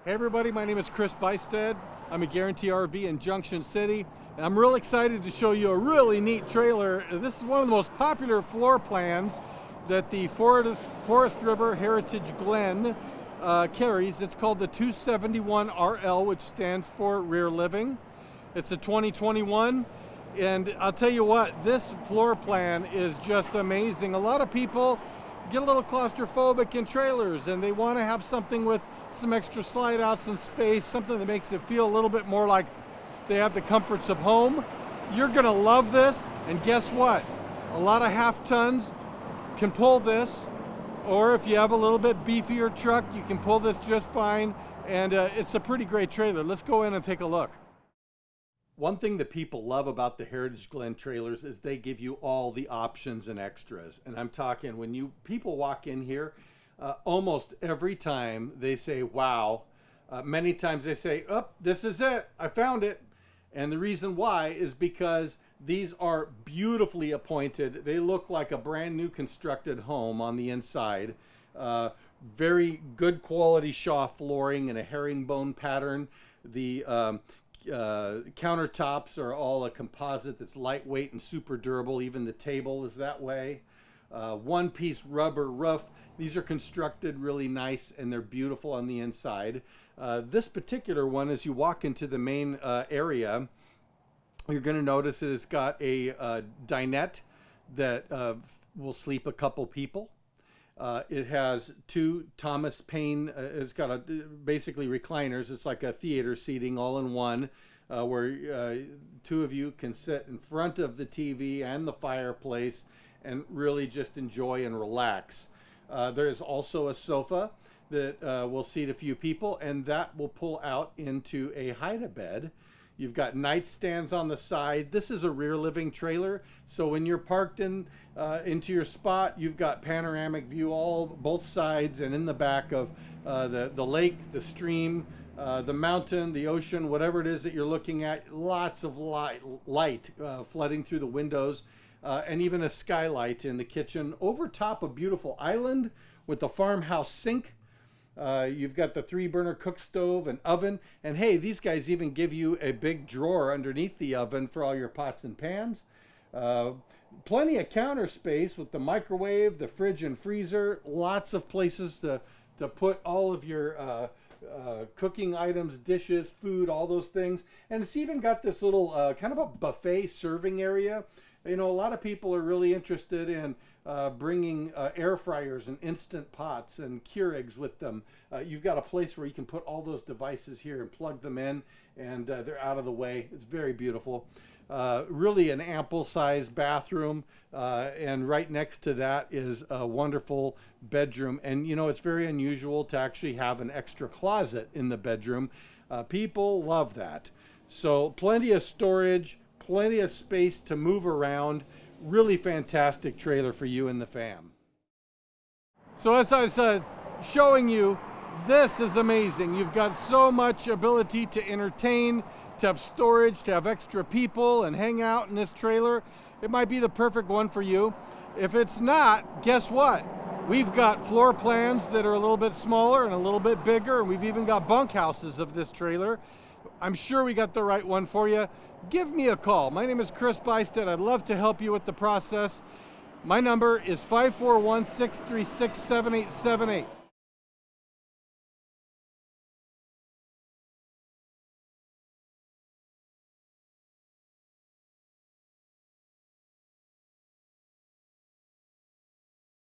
Hey everybody, my name is Chris Bysted. I'm a Guarantee RV in Junction City. And I'm real excited to show you a really neat trailer. This is one of the most popular floor plans that the Forest River Heritage Glen carries. It's called the 271RL, which stands for Rear Living. It's a 2021. And I'll tell you what, this floor plan is just amazing. A lot of people get a little claustrophobic in trailers and they want to have something with some extra slide outs and space, something that makes it feel a little bit more like they have the comforts of home. You're gonna love this, and guess what? A lot of half tons can pull this, or if you have a little bit beefier truck, you can pull this just fine, and it's a pretty great trailer. Let's go in and take a look. One thing that people love about the Heritage Glen trailers is they give you all the options and extras. And I'm talking, when people walk in here, almost every time they say, wow. Many times they say, oh, this is it, I found it. And the reason why is because these are beautifully appointed. They look like a brand new constructed home on the inside. Very good quality Shaw flooring in a herringbone pattern. The countertops are all a composite that's lightweight and super durable. Even the table is that way. One-piece rubber roof. These are constructed really nice and they're beautiful on the inside. This particular one, as you walk into the main area, you're going to notice that it's got a dinette that will sleep a couple people. It has two Thomas Paine, it's got basically recliners. It's like a theater seating all in one, where two of you can sit in front of the TV and the fireplace and really just enjoy and relax. There's also a sofa that will seat a few people, and that will pull out into a hide-a-bed. You've got nightstands on the side. This is a rear living trailer, so when you're parked into your spot, you've got panoramic view both sides and in the back of the lake, the stream, the mountain, the ocean, whatever it is that you're looking at. Lots of light flooding through the windows, and even a skylight in the kitchen. Over top a beautiful island with the farmhouse sink. You've got the 3-burner cook stove and oven, and hey, these guys even give you a big drawer underneath the oven for all your pots and pans. Plenty of counter space with the microwave, the fridge and freezer. Lots of places to put all of your cooking items, dishes, food, all those things. And it's even got this little kind of a buffet serving area. You know, a lot of people are really interested in bringing air fryers and instant pots and Keurigs with them. You've got a place where you can put all those devices here and plug them in, and they're out of the way. It's very beautiful. Really an ample sized bathroom, and right next to that is a wonderful bedroom. And you know, it's very unusual to actually have an extra closet in the bedroom. People love that. So plenty of storage, plenty of space to move around. Really fantastic trailer for you and the fam. So as I was showing you, this is amazing. You've got so much ability to entertain, to have storage, to have extra people and hang out in this trailer. It might be the perfect one for you. If it's not, guess what? We've got floor plans that are a little bit smaller and a little bit bigger, and we've even got bunkhouses of this trailer. I'm sure we got the right one for you. Give me a call. My name is Chris Bysted. I'd love to help you with the process. My number is 541-636-7878.